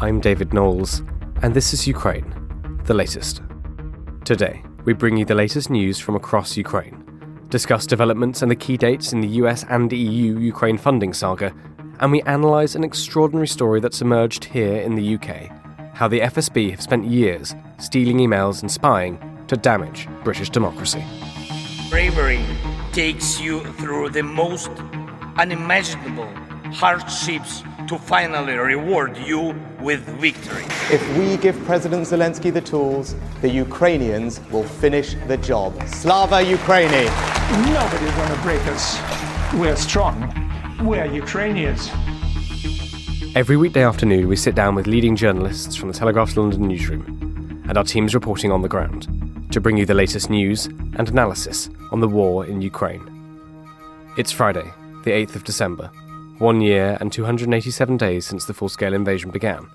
I'm David Knowles, and this is Ukraine, the latest. Today, we bring you the latest news from across Ukraine, discuss developments and the key dates in the US and EU Ukraine funding saga, and we analyse an extraordinary story that's emerged here in the UK, how the FSB have spent years stealing emails and spying to damage British democracy. Bravery takes you through the most unimaginable hardships to finally reward you with victory. If we give President Zelensky the tools, the Ukrainians will finish the job. Slava Ukraini! Nobody's going to break us. We're strong. We're Ukrainians. Every weekday afternoon, we sit down with leading journalists from the Telegraph's London newsroom and our teams reporting on the ground to bring you the latest news and analysis on the war in Ukraine. It's Friday, the 8th of December, 1 year and 287 days since the full-scale invasion began.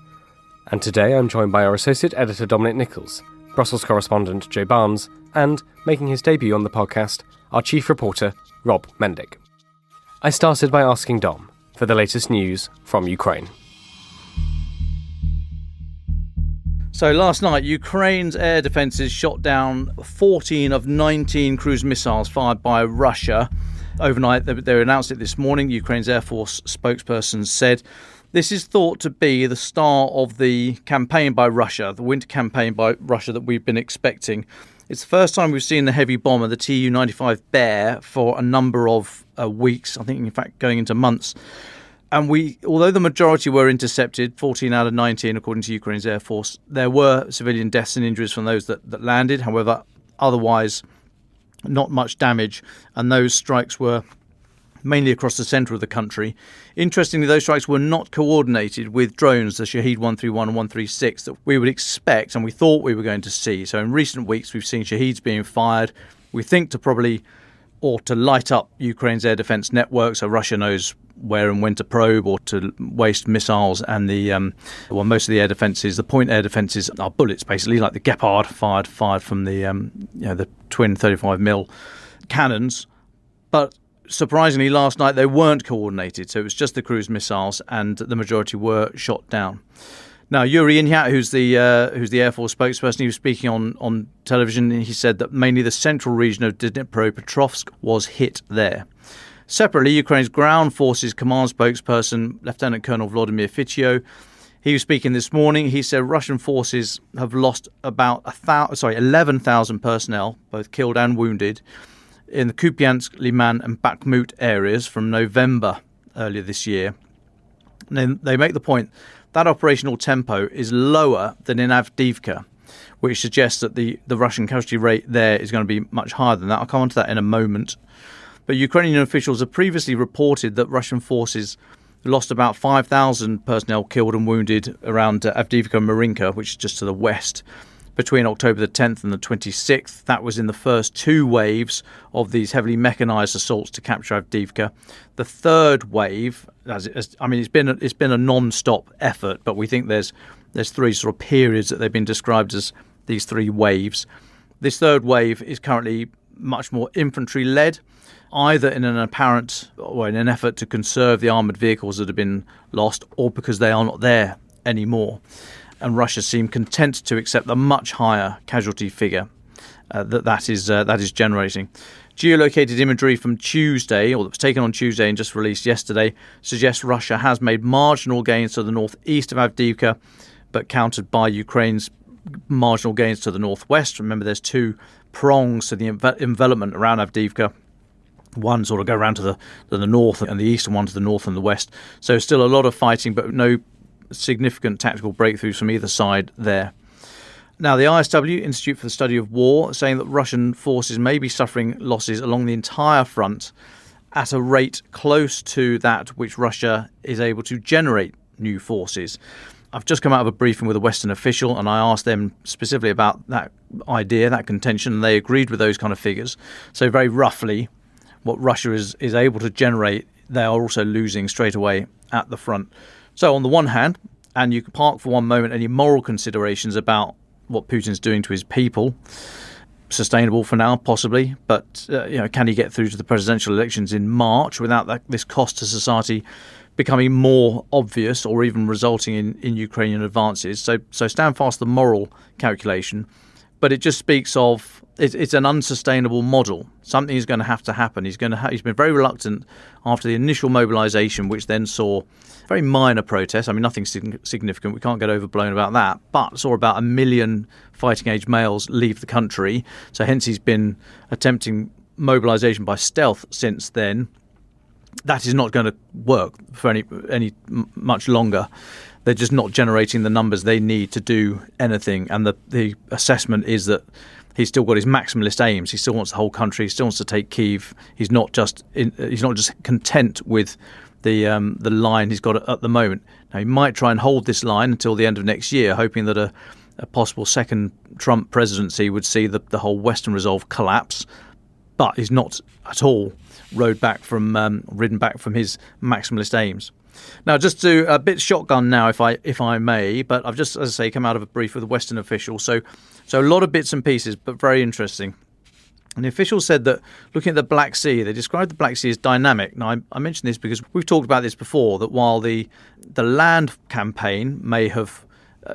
And today I'm joined by our associate editor Dominic Nicholls, Brussels correspondent Joe Barnes, and, making his debut on the podcast, our chief reporter Rob Mendick. I started by asking Dom for the latest news from Ukraine. So last night, Ukraine's air defences shot down 14 of 19 cruise missiles fired by Russia. Overnight, they announced it this morning. Ukraine's Air Force spokesperson said this is thought to be the start of the campaign by Russia, the winter campaign by Russia that we've been expecting. It's the first time we've seen the heavy bomber, the Tu-95 Bear, for a number of weeks, I think, in fact, going into months. And although the majority were intercepted, 14 out of 19, according to Ukraine's Air Force, there were civilian deaths and injuries from those that landed. However, otherwise, not much damage, and those strikes were mainly across the centre of the country. Interestingly, those strikes were not coordinated with drones, the Shahed 131 and 136, that we would expect and we thought we were going to see. So in recent weeks, we've seen Shaheds being fired, we think to light up Ukraine's air defence network, so Russia knows where and when to probe, or to waste missiles. And most of the air defences, the point air defences, are bullets, basically, like the Gepard fired from the twin 35mm cannons. But surprisingly, last night they weren't coordinated, so it was just the cruise missiles, and the majority were shot down. Now, Yuri Inyat, who's the Air Force spokesperson, he was speaking on television, and he said that mainly the central region of Dnipropetrovsk was hit there. Separately, Ukraine's ground forces command spokesperson, Lieutenant Colonel Vladimir Fitio, he was speaking this morning. He said Russian forces have lost about 11,000 personnel, both killed and wounded, in the Kupiansk, Liman and Bakhmut areas from November earlier this year. And then they make the point that operational tempo is lower than in Avdiivka, which suggests that the Russian casualty rate there is going to be much higher than that. I'll come on to that in a moment. But Ukrainian officials have previously reported that Russian forces lost about 5,000 personnel killed and wounded around Avdiivka and Marinka, which is just to the west, between October the 10th and the 26th. That was in the first two waves of these heavily mechanised assaults to capture Avdiivka. The third wave, it's been a non-stop effort, but we think there's three sort of periods that they've been described as these three waves. This third wave is currently much more infantry-led, either in an effort to conserve the armoured vehicles that have been lost, or because they are not there anymore. And Russia seemed content to accept the much higher casualty figure that is generating. Geolocated imagery from Tuesday, or that was taken on Tuesday and just released yesterday, suggests Russia has made marginal gains to the northeast of Avdiivka, but countered by Ukraine's marginal gains to the northwest. Remember, there's two prongs to the envelopment around Avdiivka. One sort of go around to the north and the east, and one to the north and the west. So still a lot of fighting, but no significant tactical breakthroughs from either side there. Now, the ISW, Institute for the Study of War, saying that Russian forces may be suffering losses along the entire front at a rate close to that which Russia is able to generate new forces. I've just come out of a briefing with a Western official, and I asked them specifically about that idea, that contention, and they agreed with those kind of figures. So very roughly, what Russia is able to generate, they are also losing straight away at the front. So on the one hand, and you can park for one moment any moral considerations about what Putin's doing to his people, sustainable for now, possibly, but can he get through to the presidential elections in March without this cost to society becoming more obvious or even resulting in Ukrainian advances. So stand fast the moral calculation, but it just speaks of it's an unsustainable model. Something is going to have to happen. He's been very reluctant after the initial mobilisation, which then saw very minor protests. I mean, nothing significant. We can't get overblown about that. But saw about 1 million fighting-age males leave the country. So hence he's been attempting mobilisation by stealth since then. That is not going to work for any much longer. They're just not generating the numbers they need to do anything. And the assessment is that he's still got his maximalist aims. He still wants the whole country. He still wants to take Kyiv. He's not just content with the line he's got at the moment. Now he might try and hold this line until the end of next year, hoping that a possible second Trump presidency would see the whole Western resolve collapse. But he's not at all ridden back from his maximalist aims. Now, just to a bit shotgun now, if I may, but I've just, as I say, come out of a brief with a Western official. So a lot of bits and pieces, but very interesting. And the official said that looking at the Black Sea, they described the Black Sea as dynamic. Now, I mention this because we've talked about this before, that while the land campaign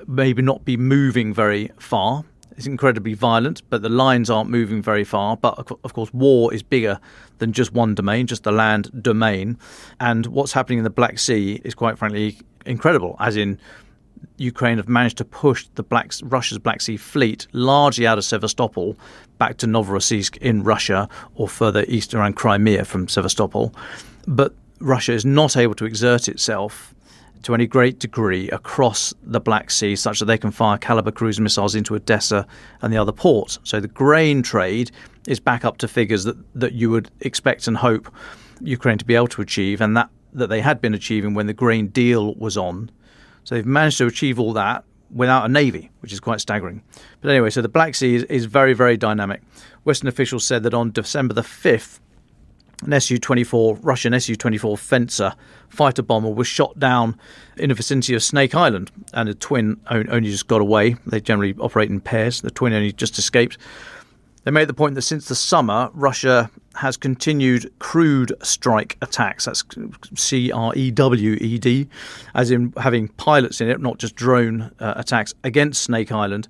maybe not be moving very far, it's incredibly violent, but the lines aren't moving very far. But of course, war is bigger than just one domain, just the land domain. And what's happening in the Black Sea is quite frankly incredible, as in Ukraine have managed to push Russia's Black Sea fleet largely out of Sevastopol back to Novorossiysk in Russia, or further east around Crimea from Sevastopol. But Russia is not able to exert itself to any great degree across the Black Sea, such that they can fire Caliber cruise missiles into Odessa and the other ports. So the grain trade is back up to figures that you would expect and hope Ukraine to be able to achieve, and that they had been achieving when the grain deal was on. So they've managed to achieve all that without a navy, which is quite staggering. But anyway, so the Black Sea is very, very dynamic. Western officials said that on December the 5th, an Russian Su-24 Fencer fighter bomber was shot down in the vicinity of Snake Island, and the twin only just got away. They generally operate in pairs. The twin only just escaped. They made the point that since the summer, Russia has continued crude strike attacks. That's CREWED, as in having pilots in it, not just drone attacks against Snake Island,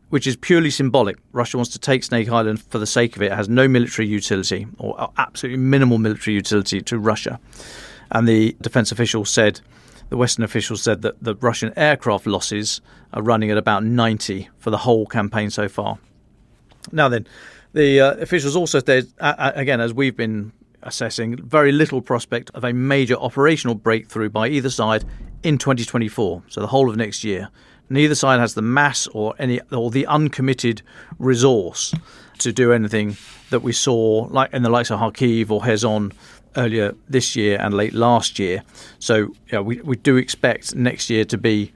which is purely symbolic. Russia wants to take Snake Island for the sake of it. It has no military utility, or absolutely minimal military utility to Russia. And the defense official said, the Western officials said that the Russian aircraft losses are running at about 90 for the whole campaign so far. Now then, the officials also said, again, as we've been assessing, very little prospect of a major operational breakthrough by either side in 2024, so the whole of next year. Neither side has the mass or the uncommitted resource to do anything that we saw like in the likes of Kharkiv or Kherson earlier this year and late last year. So we do expect next year to be,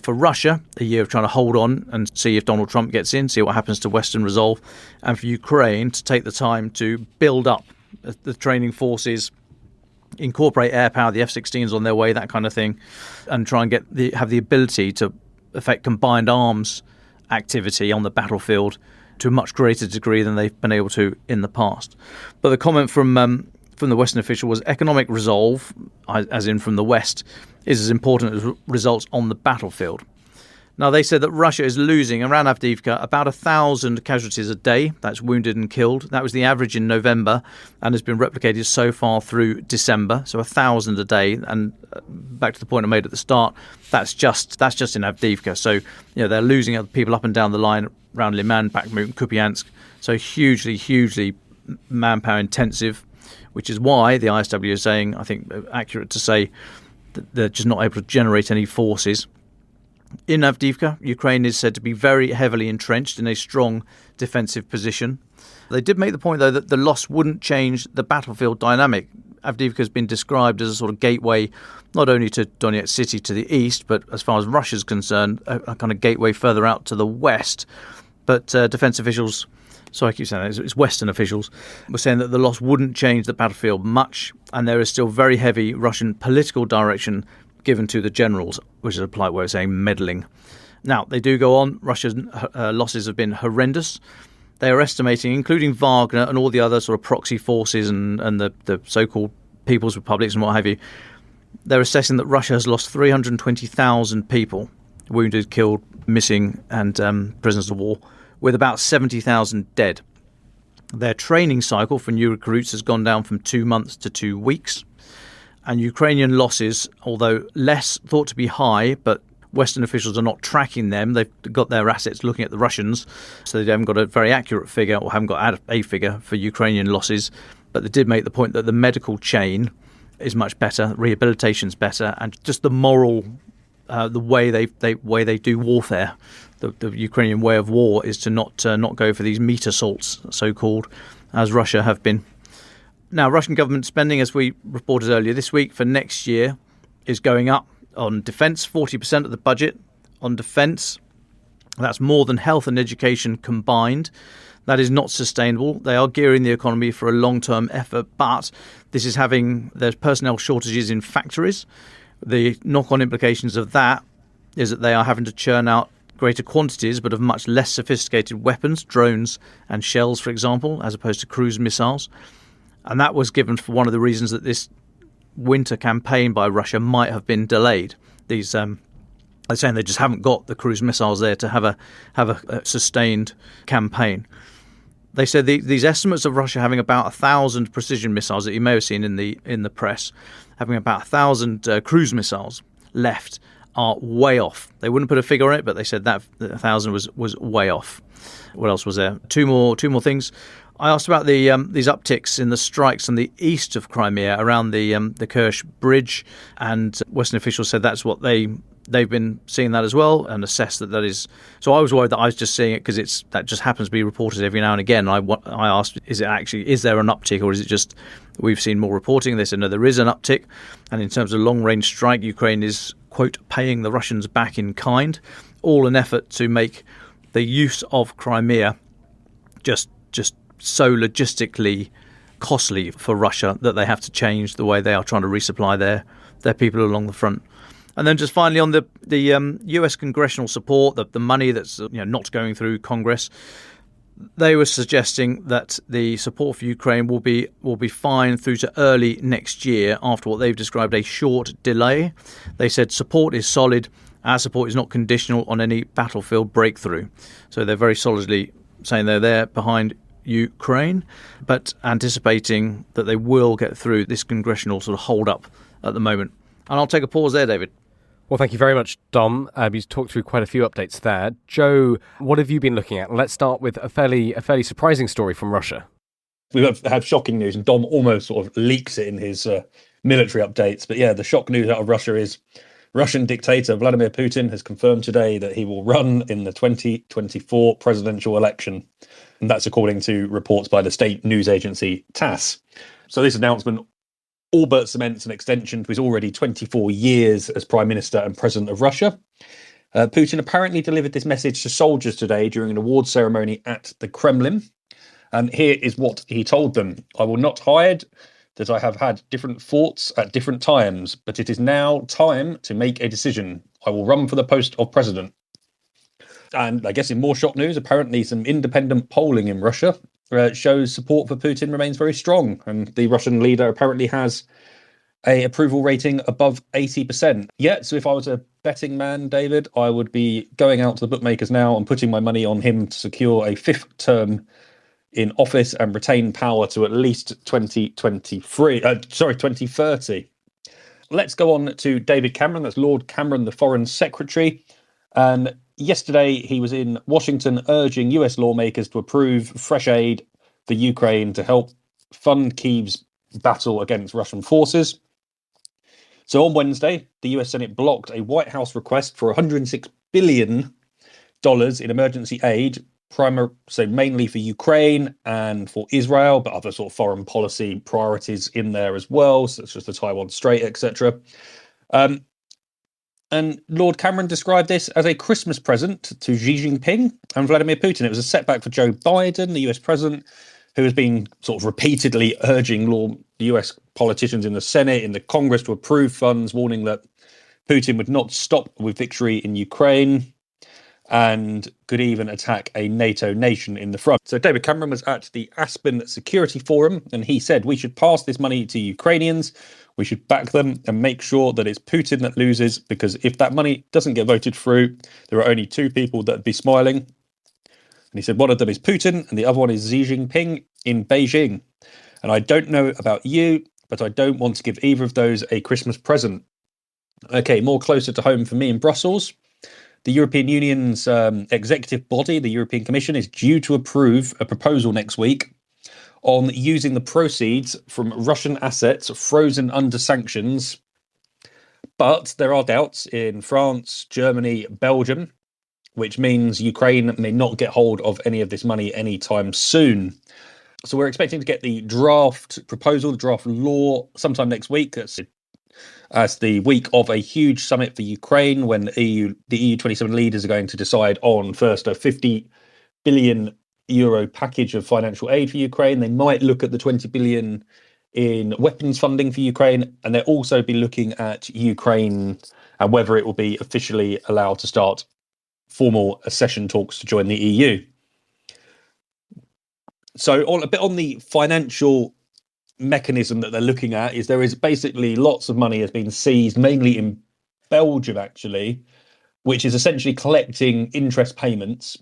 for Russia, a year of trying to hold on and see if Donald Trump gets in, see what happens to Western resolve, and for Ukraine to take the time to build up the training forces, incorporate air power, the F-16s on their way, that kind of thing, and try and have the ability to affect combined arms activity on the battlefield to a much greater degree than they've been able to in the past. But the comment from the Western official was economic resolve, as in from the West, is as important as results on the battlefield. Now, they said that Russia is losing around Avdiivka about 1,000 casualties a day. That's wounded and killed. That was the average in November and has been replicated so far through December. So 1,000 a day. And back to the point I made at the start, that's just in Avdiivka. So they're losing other people up and down the line around Liman, Bakhmut, Kupiansk. So hugely manpower intensive, which is why the ISW is saying, I think accurate to say, that they're just not able to generate any forces. In Avdiivka, Ukraine is said to be very heavily entrenched in a strong defensive position. They did make the point, though, that the loss wouldn't change the battlefield dynamic. Avdiivka has been described as a sort of gateway, not only to Donetsk city to the east, but as far as Russia's concerned, a kind of gateway further out to the west. But defense officials, sorry I keep saying that, it's Western officials, were saying that the loss wouldn't change the battlefield much, and there is still very heavy Russian political direction given to the generals, which is a polite way of saying meddling. Now, they do go on. Russia's losses have been horrendous. They are estimating, including Wagner and all the other sort of proxy forces and the so-called People's Republics and what have you, they're assessing that Russia has lost 320,000 people, wounded, killed, missing, and prisoners of war, with about 70,000 dead. Their training cycle for new recruits has gone down from 2 months to 2 weeks. And Ukrainian losses, although less thought to be high, but Western officials are not tracking them. They've got their assets looking at the Russians, so they haven't got a very accurate figure or haven't got a figure for Ukrainian losses. But they did make the point that the medical chain is much better, rehabilitation's better, and just the moral, the way they do warfare. The Ukrainian way of war is to not go for these meat assaults, so-called, as Russia have been. Now, Russian government spending, as we reported earlier this week, for next year is going up on defence, 40% of the budget on defence. That's more than health and education combined. That is not sustainable. They are gearing the economy for a long-term effort, but there's personnel shortages in factories. The knock-on implications of that is that they are having to churn out greater quantities but of much less sophisticated weapons, drones and shells, for example, as opposed to cruise missiles. And that was given for one of the reasons that this winter campaign by Russia might have been delayed. They're saying they just haven't got the cruise missiles there to have a sustained campaign. They said these estimates of Russia having about 1,000 precision missiles that you may have seen in the press, having about 1,000 cruise missiles left, are way off. They wouldn't put a figure on it, but they said that 1,000 was way off. What else was there? Two more things. I asked about these upticks in the strikes on the east of Crimea around the Kerch Bridge, and Western officials said that's what they've been seeing that as well, and assessed that is. So I was worried that I was just seeing it because that just happens to be reported every now and again. I asked, is there an uptick, or is it just we've seen more reporting? They said no, there is an uptick, and in terms of long range strike, Ukraine is, quote, paying the Russians back in kind, all an effort to make the use of Crimea just so logistically costly for Russia that they have to change the way they are trying to resupply their people along the front. And then just finally on the US congressional support, the money that's not going through Congress, they were suggesting that the support for Ukraine will be fine through to early next year after what they've described a short delay. They said support is solid. Our support is not conditional on any battlefield breakthrough. So they're very solidly saying they're there behind Ukraine, but anticipating that they will get through this congressional sort of hold-up at the moment. And I'll take a pause there, David. Well, thank you very much, Dom. You talked through quite a few updates there. Joe, what have you been looking at? Let's start with a fairly surprising story from Russia. We have had shocking news, and Dom almost sort of leaks it in his military updates. But yeah, the shock news out of Russia is Russian dictator Vladimir Putin has confirmed today that he will run in the 2024 presidential election. And that's according to reports by the state news agency TASS. So this announcement all but cements an extension to his already 24 years as Prime Minister and President of Russia. Putin apparently delivered this message to soldiers today during an awards ceremony at the Kremlin. And here is what he told them. I will not hide that I have had different thoughts at different times, but it is now time to make a decision. I will run for the post of president. And I guess in more shock news, apparently some independent polling in Russia shows support for Putin remains very strong. And the Russian leader apparently has a approval rating above 80%. Yeah, so if I was a betting man, David, I would be going out to the bookmakers now and putting my money on him to secure a fifth term in office and retain power to at least 2030. Let's go on to David Cameron. That's Lord Cameron, the Foreign Secretary. And yesterday he was in Washington urging US lawmakers to approve fresh aid for Ukraine to help fund Kyiv's battle against Russian forces. So on Wednesday, the US Senate blocked a White House request for $106 billion in emergency aid, mainly for Ukraine and for Israel, but other sort of foreign policy priorities in there as well, such as the Taiwan Strait, etc. And Lord Cameron described this as a Christmas present to Xi Jinping and Vladimir Putin. It was a setback for Joe Biden, the US president, who has been sort of repeatedly urging the US politicians in the Senate, in the Congress, to approve funds, warning that Putin would not stop with victory in Ukraine. and could even attack a NATO nation in the front. So David Cameron was at the Aspen Security Forum, and he said we should pass this money to Ukrainians. We should back them and make sure that it's Putin that loses, because if that money doesn't get voted through, there are only two people that would be smiling. And he said one of them is Putin and the other one is Xi Jinping in Beijing. And I don't know about you, but I don't want to give either of those a Christmas present. Okay, more closer to home for me in Brussels. The European Union's executive body, the European Commission, is due to approve a proposal next week on using the proceeds from Russian assets frozen under sanctions. But there are doubts in France, Germany, Belgium, which means Ukraine may not get hold of any of this money anytime soon. So we're expecting to get the draft proposal, the draft law, sometime next week. That's as the week of a huge summit for Ukraine, when the EU 27 leaders are going to decide on first a 50 billion euro package of financial aid for Ukraine. They might look at the 20 billion in weapons funding for Ukraine, and they'll also be looking at Ukraine and whether it will be officially allowed to start formal accession talks to join the EU. So a bit on the financial mechanism that they're looking at is there is basically lots of money has been seized, mainly in Belgium, actually, which is essentially collecting interest payments.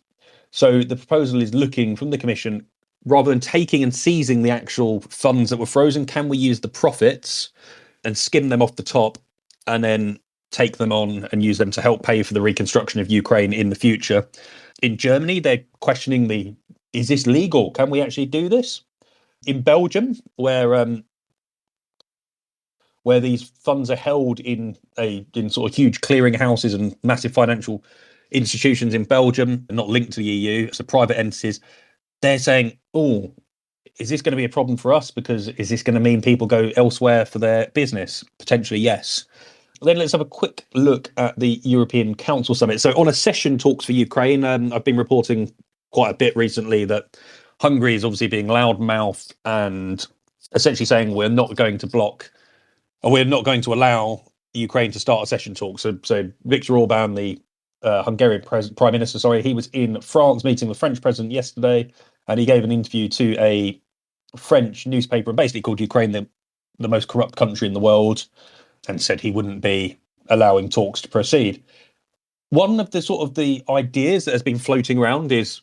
So the proposal is looking from the Commission, rather than taking and seizing the actual funds that were frozen, can we use the profits and skim them off the top and then take them on and use them to help pay for the reconstruction of Ukraine in the future? In Germany, they're questioning is this legal? Can we actually do this? In Belgium, where these funds are held in sort of huge clearing houses and massive financial institutions in Belgium, not linked to the EU, so private entities, they're saying, oh, is this going to be a problem for us? Because is this going to mean people go elsewhere for their business? Potentially, yes. Then let's have a quick look at the European Council Summit. So on accession talks for Ukraine, I've been reporting quite a bit recently that Hungary is obviously being loudmouthed and essentially saying we're not going to block, or we're not going to allow Ukraine to start accession talks. So Viktor Orban, the Hungarian Prime Minister, he was in France meeting the French president yesterday, and he gave an interview to a French newspaper and basically called Ukraine the most corrupt country in the world, and said he wouldn't be allowing talks to proceed. One of the sort of the ideas that has been floating around is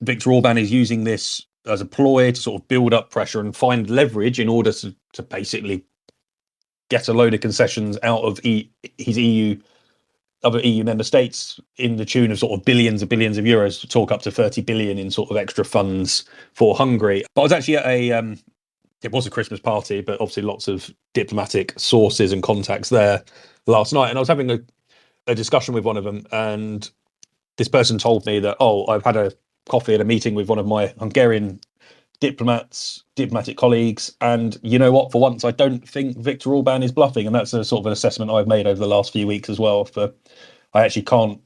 Viktor Orban is using this as a ploy to sort of build up pressure and find leverage in order to basically get a load of concessions out of his other EU member states in the tune of sort of billions of euros, to talk up to 30 billion in sort of extra funds for Hungary. But I was actually at it was a Christmas party, but obviously lots of diplomatic sources and contacts there last night. And I was having a discussion with one of them, and this person told me that, I've had a coffee at a meeting with one of my Hungarian diplomatic colleagues, and you know what, for once I don't think Viktor Orban is bluffing. And that's a sort of an assessment I've made over the last few weeks as well. I actually can't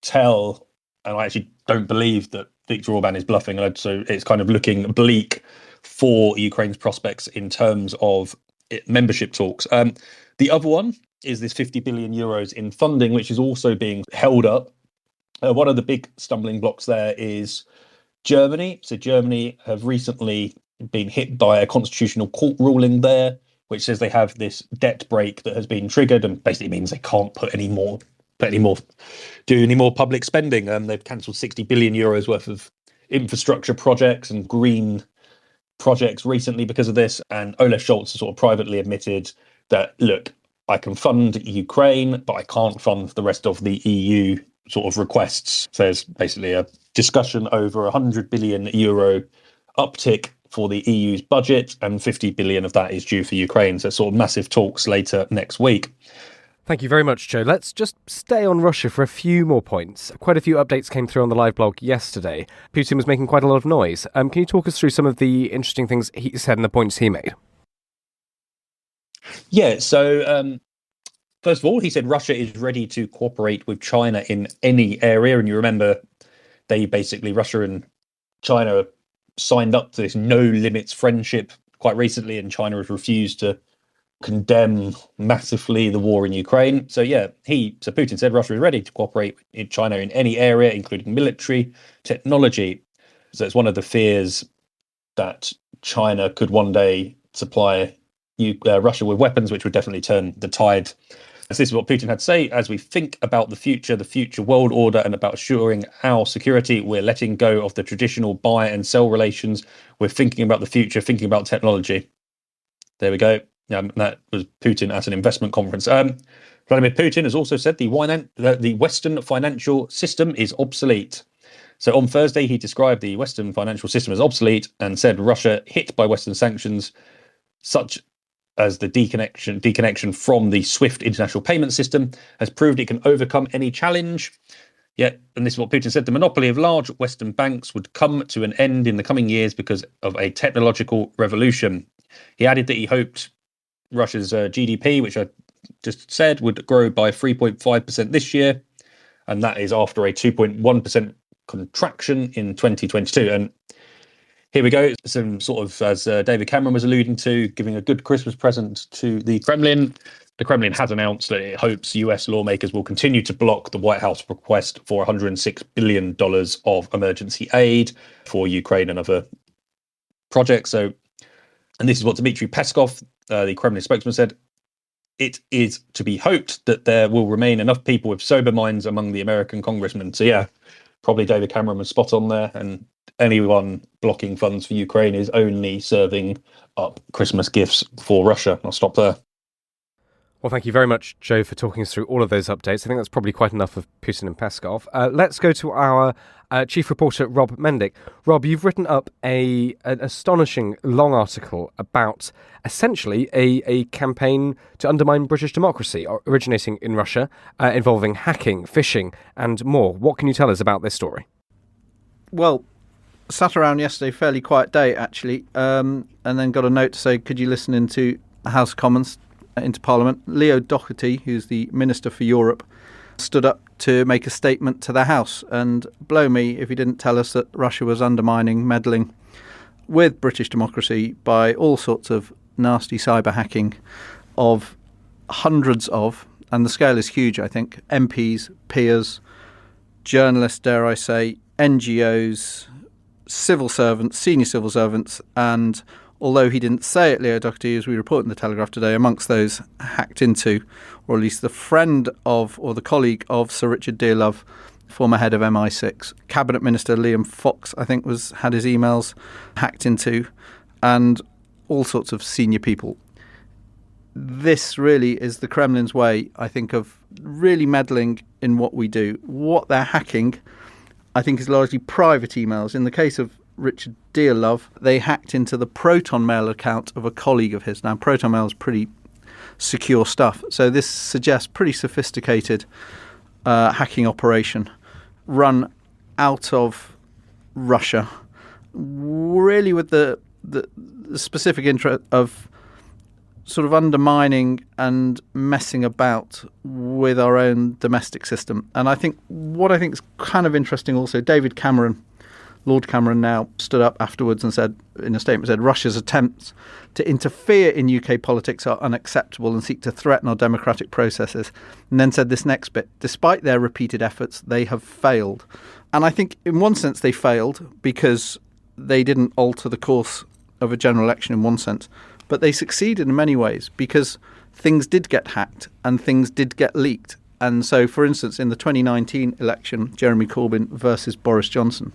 tell, and I actually don't believe that Viktor Orban is bluffing, and so it's kind of looking bleak for Ukraine's prospects in terms of membership talks. The other one is this 50 billion euros in funding, which is also being held up. One of the big stumbling blocks there is Germany. So Germany have recently been hit by a constitutional court ruling there, which says they have this debt break that has been triggered, and basically means they can't do any more public spending. They've cancelled 60 billion euros worth of infrastructure projects and green projects recently because of this. And Olaf Scholz has sort of privately admitted that, look, I can fund Ukraine, but I can't fund the rest of the EU sort of requests. So there's basically a discussion over 100 billion euro uptick for the EU's budget, and 50 billion of that is due for Ukraine. So sort of massive talks later next week. Thank you very much, Joe. Let's just stay on Russia for a few more points. Quite a few updates came through on the live blog yesterday. Putin was making quite a lot of noise. Can you talk us through some of the interesting things he said and the points he made? Yeah, so first of all, he said Russia is ready to cooperate with China in any area. And you remember Russia and China signed up to this no limits friendship quite recently, and China has refused to condemn massively the war in Ukraine. So Putin said Russia is ready to cooperate with China in any area, including military technology. So it's one of the fears that China could one day supply Russia with weapons, which would definitely turn the tide. So this is what Putin had to say: as we think about the future world order, and about assuring our security, we're letting go of the traditional buy and sell relations. We're thinking about the future, thinking about technology. There we go. That was Putin at an investment conference. Vladimir Putin has also said the Western financial system is obsolete. So on Thursday, he described the Western financial system as obsolete and said Russia, hit by Western sanctions, such as the deconnection from the SWIFT international payment system, has proved it can overcome any challenge. Yet, and this is what Putin said, the monopoly of large Western banks would come to an end in the coming years because of a technological revolution. He added that he hoped Russia's GDP, which I just said, would grow by 3.5% this year, and that is after a 2.1% contraction in 2022. And here we go, some sort of, as David Cameron was alluding to, giving a good Christmas present to the Kremlin. The Kremlin has announced that it hopes US lawmakers will continue to block the White House request for $106 billion of emergency aid for Ukraine and other projects. And this is what Dmitry Peskov, the Kremlin spokesman, said. It is to be hoped that there will remain enough people with sober minds among the American congressmen. So probably David Cameron was spot on there, and anyone blocking funds for Ukraine is only serving up Christmas gifts for Russia. I'll stop there. Well, thank you very much, Joe, for talking us through all of those updates. I think that's probably quite enough of Putin and Peskov. Let's go to our chief reporter, Rob Mendick. Rob, you've written up an astonishing long article about essentially a campaign to undermine British democracy, originating in Russia, involving hacking, phishing, and more. What can you tell us about this story? Well, sat around yesterday, fairly quiet day, actually, and then got a note to say, could you listen into House of Commons, into Parliament? Leo Doherty, who's the Minister for Europe, stood up to make a statement to the House, and blow me if he didn't tell us that Russia was undermining, meddling with British democracy by all sorts of nasty cyber hacking of hundreds of, and the scale is huge, I think, MPs, peers, journalists, dare I say, NGOs, civil servants, senior civil servants, and although he didn't say it, Leo Doherty, as we report in the Telegraph today, amongst those hacked into, or at least the friend of, or the colleague of Sir Richard Dearlove, former head of MI6. Cabinet Minister Liam Fox, I think, had his emails hacked into, and all sorts of senior people. This really is the Kremlin's way, I think, of really meddling in what we do. What they're hacking, I think, is largely private emails. In the case of Richard Dearlove, they hacked into the Proton Mail account of a colleague of his. Now, Proton Mail is pretty secure stuff, so this suggests pretty sophisticated hacking operation run out of Russia, really with the specific interest of sort of undermining and messing about with our own domestic system. And I think what I think is kind of interesting also, David Cameron, Lord Cameron, now stood up afterwards and said, in a statement, said Russia's attempts to interfere in UK politics are unacceptable and seek to threaten our democratic processes. And then said this next bit: despite their repeated efforts, they have failed. And I think in one sense they failed because they didn't alter the course of a general election in one sense, but they succeeded in many ways because things did get hacked and things did get leaked. And so, for instance, in the 2019 election, Jeremy Corbyn versus Boris Johnson,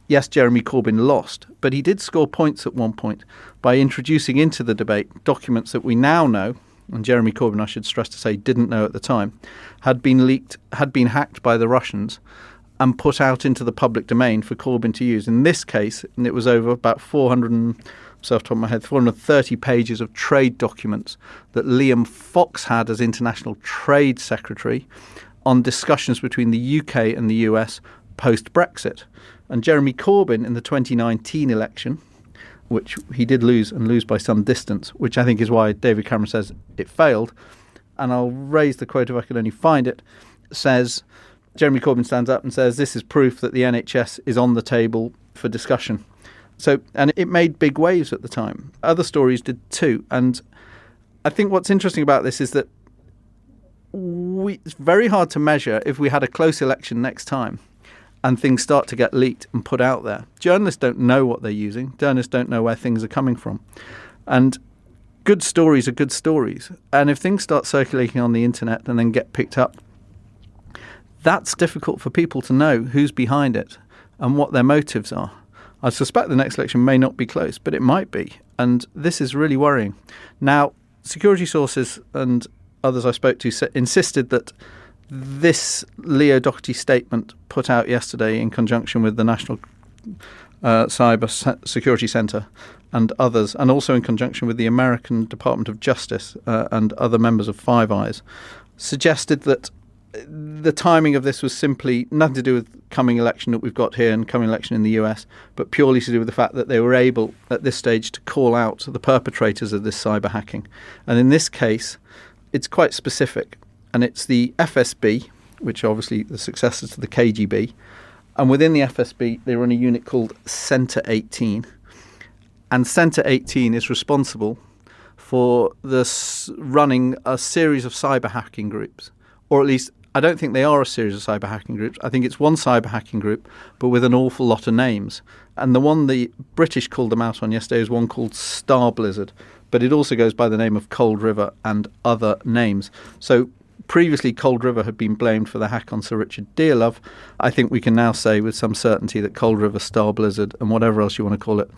yes, Jeremy Corbyn lost, but he did score points at one point by introducing into the debate documents that we now know, and Jeremy Corbyn, I should stress to say, didn't know at the time, had been leaked, had been hacked by the Russians and put out into the public domain for Corbyn to use. In this case, and it was over about 430 pages of trade documents that Liam Fox had as International Trade Secretary on discussions between the UK and the US post-Brexit. And Jeremy Corbyn in the 2019 election, which he did lose and lose by some distance, which I think is why David Cameron says it failed, and I'll raise the quote if I can only find it, says, Jeremy Corbyn stands up and says, this is proof that the NHS is on the table for discussion. So, and it made big waves at the time. Other stories did too. And I think what's interesting about this is that it's very hard to measure if we had a close election next time and things start to get leaked and put out there. Journalists don't know what they're using. Journalists don't know where things are coming from. And good stories are good stories. And if things start circulating on the internet and then get picked up, that's difficult for people to know who's behind it and what their motives are. I suspect the next election may not be close, but it might be. And this is really worrying. Now, security sources and others I spoke to insisted that this Leo Doherty statement put out yesterday in conjunction with the National Cyber Security Centre and others, and also in conjunction with the American Department of Justice and other members of Five Eyes, suggested that the timing of this was simply nothing to do with coming election that we've got here and coming election in the US, but purely to do with the fact that they were able at this stage to call out the perpetrators of this cyber hacking. And in this case, it's quite specific. And it's the FSB, which are obviously the successors to the KGB. And within the FSB, they run a unit called Centre 18. And Centre 18 is responsible for running a series of cyber hacking groups. Or at least, I don't think they are a series of cyber hacking groups. I think it's one cyber hacking group, but with an awful lot of names. And the one the British called them out on yesterday is one called Star Blizzard. But it also goes by the name of Cold River and other names. So previously, Cold River had been blamed for the hack on Sir Richard Dearlove. I think we can now say with some certainty that Cold River, Star Blizzard, and whatever else you want to call it,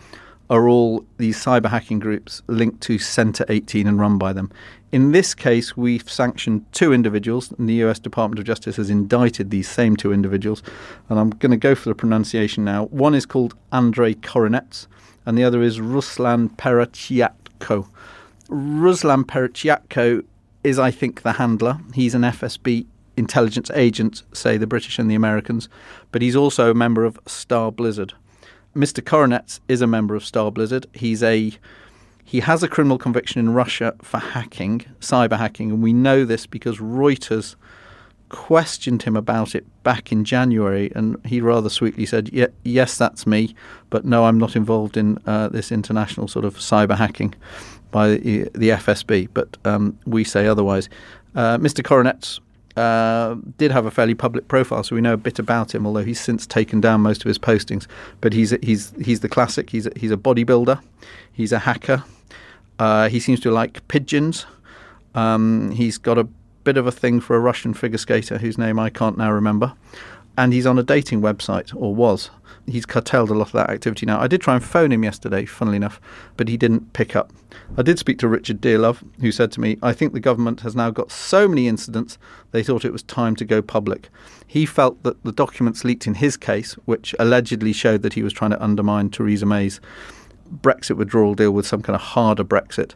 are all these cyber hacking groups linked to Centre 18 and run by them. In this case, we've sanctioned 2 individuals, and the US Department of Justice has indicted these same 2 individuals. And I'm going to go for the pronunciation now. One is called Andrei Koronets, and the other is Ruslan Perechiatko. Ruslan Perechiatko is, I think, the handler. He's an FSB intelligence agent, say the British and the Americans, but he's also a member of Star Blizzard. Mr. Koronets is a member of Star Blizzard. He has a criminal conviction in Russia for hacking, cyber hacking, and we know this because Reuters questioned him about it back in January, and he rather sweetly said, yes, that's me, but no, I'm not involved in this international sort of cyber hacking by the FSB, but we say otherwise. Mr. Koronets did have a fairly public profile, so we know a bit about him, although he's since taken down most of his postings. But he's the classic. He's a bodybuilder. He's a hacker. He seems to like pigeons. He's got a bit of a thing for a Russian figure skater whose name I can't now remember. And he's on a dating website, or was. He's curtailed a lot of that activity now. I did try and phone him yesterday, funnily enough, but he didn't pick up. I did speak to Richard Dearlove, who said to me, I think the government has now got so many incidents, they thought it was time to go public. He felt that the documents leaked in his case, which allegedly showed that he was trying to undermine Theresa May's Brexit withdrawal deal with some kind of harder Brexit,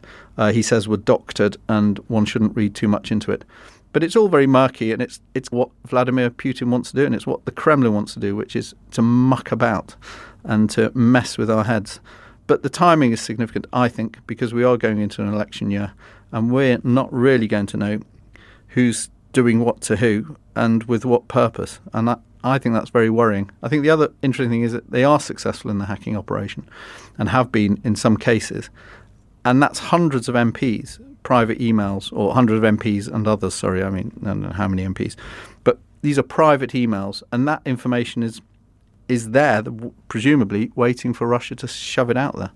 he says were doctored, and one shouldn't read too much into it. But it's all very murky, and it's what Vladimir Putin wants to do, and it's what the Kremlin wants to do, which is to muck about and to mess with our heads. But the timing is significant, I think, because we are going into an election year, and we're not really going to know who's doing what to who and with what purpose. And I think that's very worrying. I think the other interesting thing is that they are successful in the hacking operation and have been in some cases. And that's hundreds of MPs, private emails, or hundreds of MPs and others, I don't know how many MPs. But these are private emails, and that information is there, presumably waiting for Russia to shove it out there.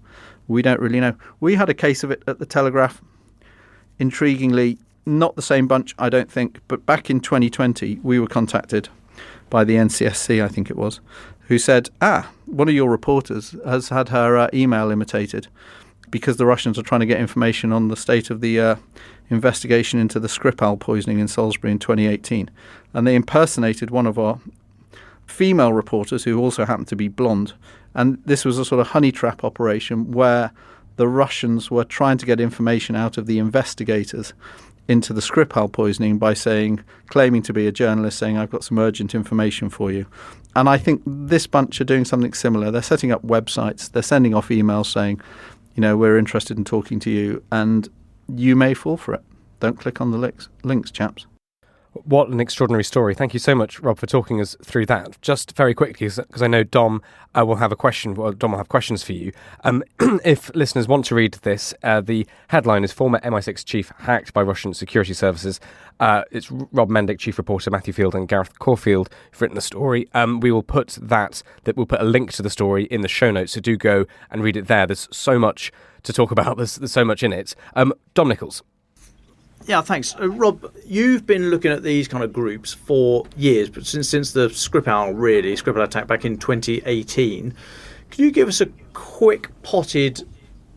We don't really know. We had a case of it at the Telegraph, intriguingly, not the same bunch, I don't think, but back in 2020, we were contacted by the NCSC, I think it was, who said, one of your reporters has had her email imitated because the Russians are trying to get information on the state of the investigation into the Skripal poisoning in Salisbury in 2018. And they impersonated one of our female reporters, who also happened to be blonde. And this was a sort of honey trap operation where the Russians were trying to get information out of the investigators into the Skripal poisoning by claiming to be a journalist, saying, I've got some urgent information for you. And I think this bunch are doing something similar. They're setting up websites. They're sending off emails saying, we're interested in talking to you, and you may fall for it. Don't click on the links, chaps. What an extraordinary story. Thank you so much, Rob, for talking us through that. Just very quickly, because I know Dom will have a question. Well, Dom will have questions for you. If listeners want to read this, the headline is "Former MI6 Chief Hacked by Russian Security Services." It's Rob Mendick, Chief Reporter, Matthew Field and Gareth Caulfield who've written the story. We will put we'll put a link to the story in the show notes, so do go and read it there. There's so much to talk about. There's so much in it. Dom Nichols. Yeah, thanks. Rob, you've been looking at these kind of groups for years, but since the Skripal attack back in 2018. Can you give us a quick potted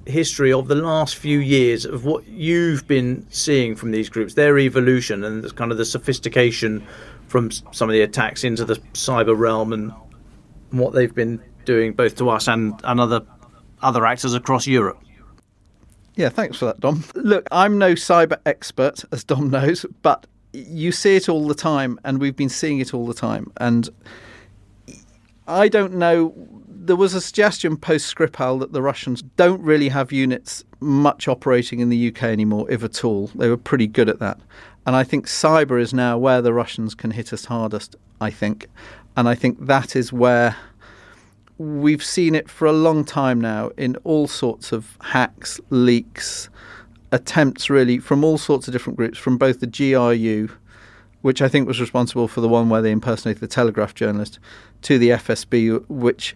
history of the last few years of what you've been seeing from these groups, their evolution and the kind of the sophistication from some of the attacks into the cyber realm and what they've been doing both to us and other actors across Europe? Yeah, thanks for that, Dom. Look, I'm no cyber expert, as Dom knows, but you see it all the time, and we've been seeing it all the time. And I don't know, there was a suggestion post-Skripal that the Russians don't really have units much operating in the UK anymore, if at all. They were pretty good at that. And I think cyber is now where the Russians can hit us hardest, I think. And I think that is where we've seen it for a long time now in all sorts of hacks, leaks, attempts really from all sorts of different groups, from both the GRU, which I think was responsible for the one where they impersonated the Telegraph journalist, to the FSB, which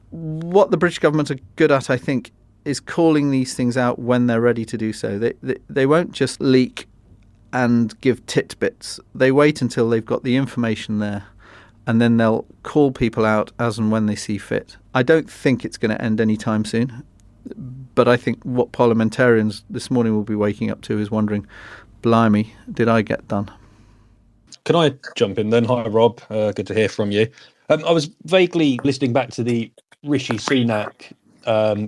what the British government are good at, I think, is calling these things out when they're ready to do so. They won't just leak and give titbits. They wait until they've got the information there, and then they'll call people out as and when they see fit. I don't think it's going to end anytime soon, but I think what parliamentarians this morning will be waking up to is wondering, blimey, did I get done? Can I jump in then? Hi, Rob. Good to hear from you. I was vaguely listening back to the Rishi Sunak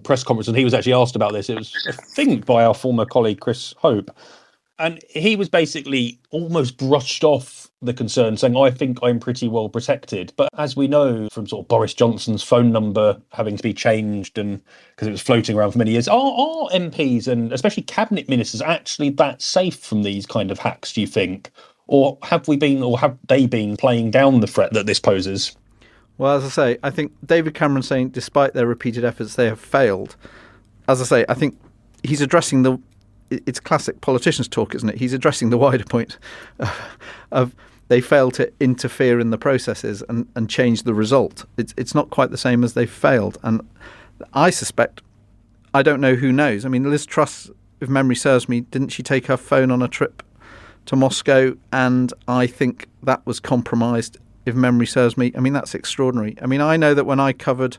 press conference, and he was actually asked about this. It was, I think, by our former colleague Chris Hope. And he was basically almost brushed off the concern, saying, I think I'm pretty well protected. But as we know from sort of Boris Johnson's phone number having to be changed and because it was floating around for many years, are MPs and especially cabinet ministers actually that safe from these kind of hacks, do you think? Or have they been playing down the threat that this poses? Well, as I say, I think David Cameron saying despite their repeated efforts, they have failed. As I say, I think he's addressing it's classic politicians talk, isn't it? He's addressing the wider point of they fail to interfere in the processes and change the result. It's not quite the same as they've failed. And I suspect, I don't know who knows. I mean, Liz Truss, if memory serves me, didn't she take her phone on a trip to Moscow? And I think that was compromised, if memory serves me. I mean, that's extraordinary. I mean, I know that when I covered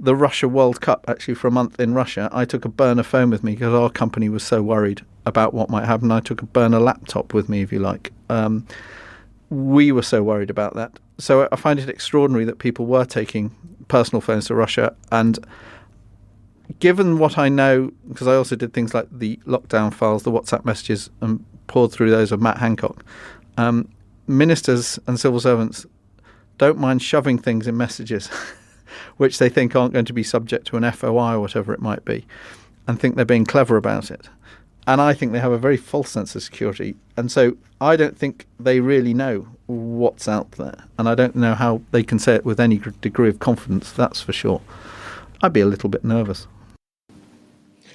the Russia World Cup, actually for a month in Russia, I took a burner phone with me because our company was so worried about what might happen. I took a burner laptop with me, if you like. We were so worried about that. So I find it extraordinary that people were taking personal phones to Russia. And given what I know, because I also did things like the lockdown files, the WhatsApp messages, and poured through those of Matt Hancock, ministers and civil servants don't mind shoving things in messages which they think aren't going to be subject to an FOI or whatever it might be, and think they're being clever about it. And I think they have a very false sense of security. And so I don't think they really know what's out there. And I don't know how they can say it with any degree of confidence, that's for sure. I'd be a little bit nervous.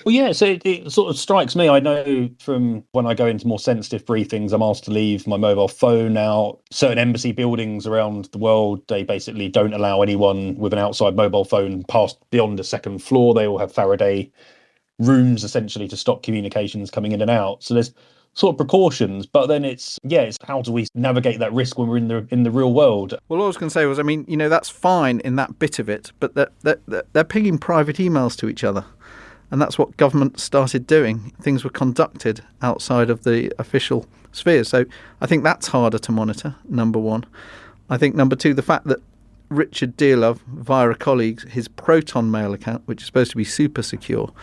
Well, yeah, so it sort of strikes me. I know from when I go into more sensitive briefings, I'm asked to leave my mobile phone out. Certain embassy buildings around the world, they basically don't allow anyone with an outside mobile phone past beyond the second floor. They all have Faraday rooms, essentially, to stop communications coming in and out. So there's sort of precautions, but then it's how do we navigate that risk when we're in the real world? Well, all I was going to say was, I mean, that's fine in that bit of it, but they're pinging private emails to each other. And that's what government started doing. Things were conducted outside of the official sphere. So I think that's harder to monitor, number one. I think, number two, the fact that Richard Dearlove, via a colleague, his Proton Mail account, which is supposed to be super secure,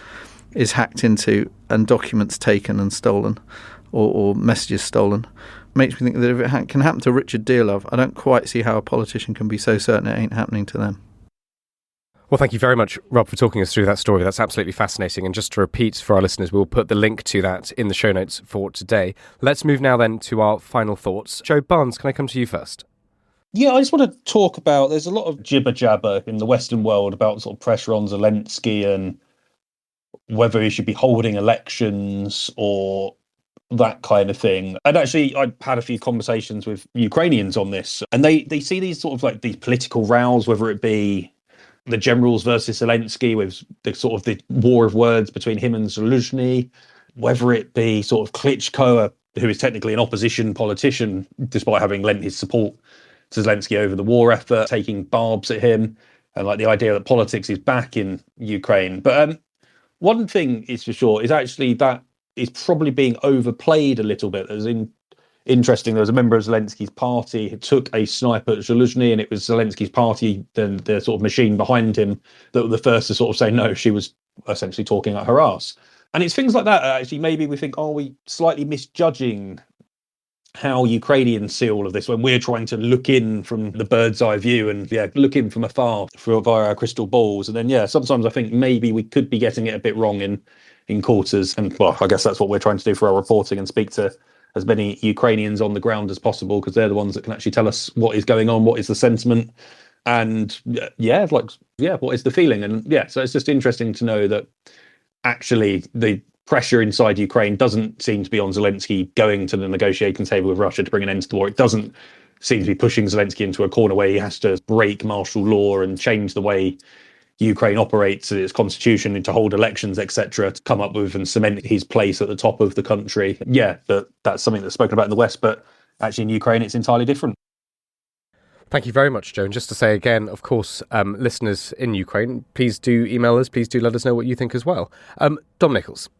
is hacked into and documents taken and stolen or messages stolen, makes me think that if it can happen to Richard Dearlove, I don't quite see how a politician can be so certain it ain't happening to them. Well, thank you very much, Rob, for talking us through that story. That's absolutely fascinating. And just to repeat for our listeners, we'll put the link to that in the show notes for today. Let's move now then to our final thoughts. Joe Barnes, can I come to you first? Yeah, I just want to talk about, there's a lot of jibber jabber in the Western world about sort of pressure on Zelensky and whether he should be holding elections or that kind of thing. And actually, I had a few conversations with Ukrainians on this, and they see these sort of like these political rows, whether it be the generals versus Zelensky, with the sort of the war of words between him and Zelensky, whether it be sort of Klitschko, who is technically an opposition politician, despite having lent his support to Zelensky over the war effort, taking barbs at him, and like the idea that politics is back in Ukraine. But one thing is for sure is actually that is probably being overplayed a little bit. As in, interesting, there was a member of Zelensky's party who took a sniper at Zelensky, and it was Zelensky's party, the sort of machine behind him, that were the first to sort of say no, she was essentially talking at her ass. And it's things like that, actually, maybe we think, are we slightly misjudging how Ukrainians see all of this when we're trying to look in from the bird's eye view and look in from afar via our crystal balls. And then, sometimes I think maybe we could be getting it a bit wrong in quarters. And well, I guess that's what we're trying to do for our reporting, and speak to as many Ukrainians on the ground as possible, because they're the ones that can actually tell us what is going on, what is the sentiment, and what is the feeling. And so it's just interesting to know that actually the pressure inside Ukraine doesn't seem to be on Zelensky going to the negotiating table with Russia to bring an end to the war. It doesn't seem to be pushing Zelensky into a corner where he has to break martial law and change the way Ukraine operates its constitution and to hold elections, etc., to come up with and cement his place at the top of the country. That's something that's spoken about in the West, but actually in Ukraine it's entirely different. Thank you very much, Joe. And just to say again, of course, listeners in Ukraine, please do email us. Please do let us know what you think as well. Dom Nichols.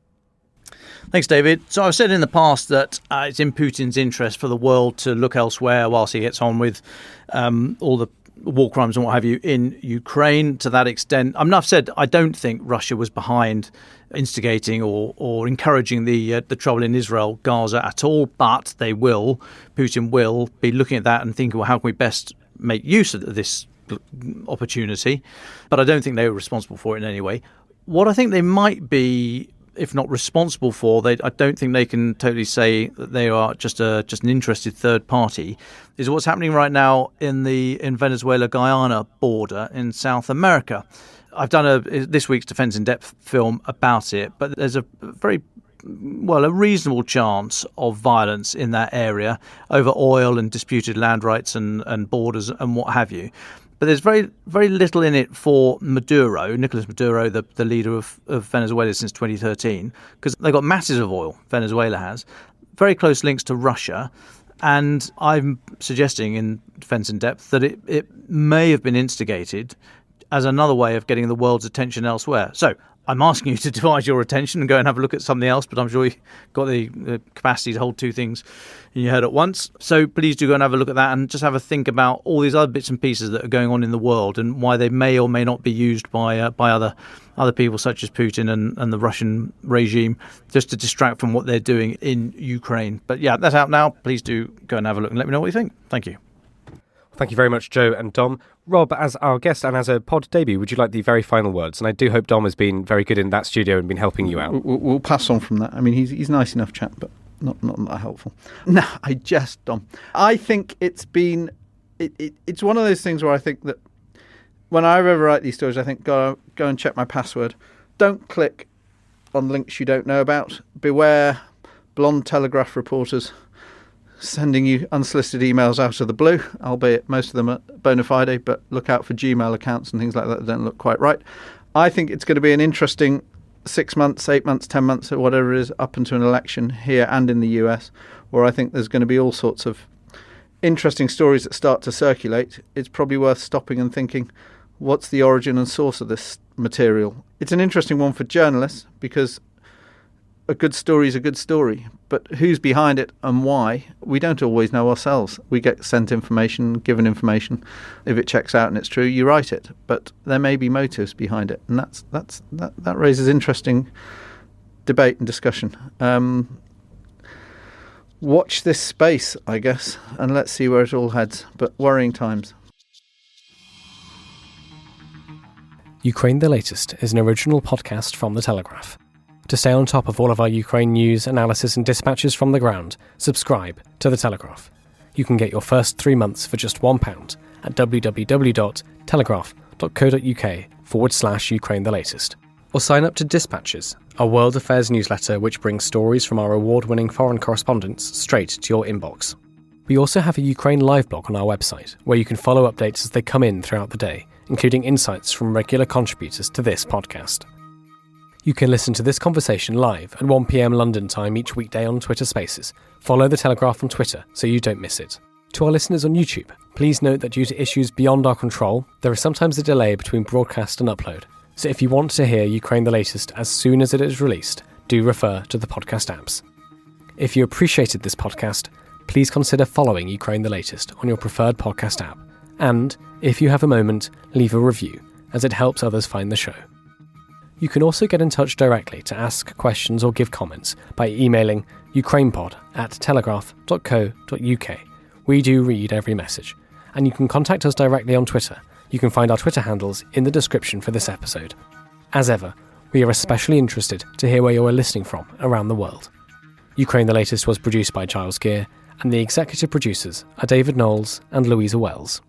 Thanks, David. So I've said in the past that it's in Putin's interest for the world to look elsewhere whilst he gets on with all the war crimes and what have you in Ukraine. To that extent, I've said I don't think Russia was behind instigating or encouraging the trouble in Israel, Gaza at all, but Putin will be looking at that and thinking, well, how can we best make use of this opportunity? But I don't think they were responsible for it in any way. What I think they might be, if not responsible for, I don't think they can totally say that they are just an interested third party, is what's happening right now in Venezuela-Guyana border in South America. I've done this week's Defence in Depth film about it, but there's a reasonable chance of violence in that area over oil and disputed land rights and borders and what have you. But there's very, very little in it for Nicolas Maduro, the leader of Venezuela since 2013, because they've got masses of oil, Venezuela has, very close links to Russia. And I'm suggesting in Defence in Depth that it may have been instigated as another way of getting the world's attention elsewhere. So I'm asking you to divide your attention and go and have a look at something else, but I'm sure you've got the capacity to hold two things in your head at once. So please do go and have a look at that and just have a think about all these other bits and pieces that are going on in the world and why they may or may not be used by other people such as Putin and the Russian regime just to distract from what they're doing in Ukraine. But that's out now. Please do go and have a look and let me know what you think. Thank you. Thank you very much, Joe and Dom. Rob, as our guest and as a pod debut, would you like the very final words? And I do hope Dom has been very good in that studio and been helping you out. We'll pass on from that. I mean, he's a nice enough chap, but not that helpful. No, Dom. I think it's been... It's one of those things where I think that when I ever write these stories, I think, go and check my password. Don't click on links you don't know about. Beware blonde Telegraph reporters sending you unsolicited emails out of the blue, albeit most of them are bona fide, but look out for Gmail accounts and things like that don't look quite right. I think it's going to be an interesting 6 months, 8 months, 10 months, or whatever it is, up into an election here and in the US, where I think there's going to be all sorts of interesting stories that start to circulate. It's probably worth stopping and thinking, what's the origin and source of this material? It's an interesting one for journalists because a good story is a good story, but who's behind it and why, we don't always know ourselves. We get sent information, given information. If it checks out and it's true, you write it. But there may be motives behind it, and that raises interesting debate and discussion. Watch this space, I guess, and let's see where it all heads. But worrying times. Ukraine the Latest is an original podcast from The Telegraph. To stay on top of all of our Ukraine news, analysis and dispatches from the ground, subscribe to The Telegraph. You can get your first 3 months for just £1 at www.telegraph.co.uk/Ukraine the Latest. Or sign up to Dispatches, our world affairs newsletter which brings stories from our award-winning foreign correspondents straight to your inbox. We also have a Ukraine live blog on our website, where you can follow updates as they come in throughout the day, including insights from regular contributors to this podcast. You can listen to this conversation live at 1 p.m. London time each weekday on Twitter Spaces. Follow The Telegraph on Twitter so you don't miss it. To our listeners on YouTube, please note that due to issues beyond our control, there is sometimes a delay between broadcast and upload. So if you want to hear Ukraine the Latest as soon as it is released, do refer to the podcast apps. If you appreciated this podcast, please consider following Ukraine the Latest on your preferred podcast app. And, if you have a moment, leave a review, as it helps others find the show. You can also get in touch directly to ask questions or give comments by emailing ukrainepod@telegraph.co.uk. We do read every message. And you can contact us directly on Twitter. You can find our Twitter handles in the description for this episode. As ever, we are especially interested to hear where you are listening from around the world. Ukraine the Latest was produced by Giles Gear, and the executive producers are David Knowles and Louisa Wells.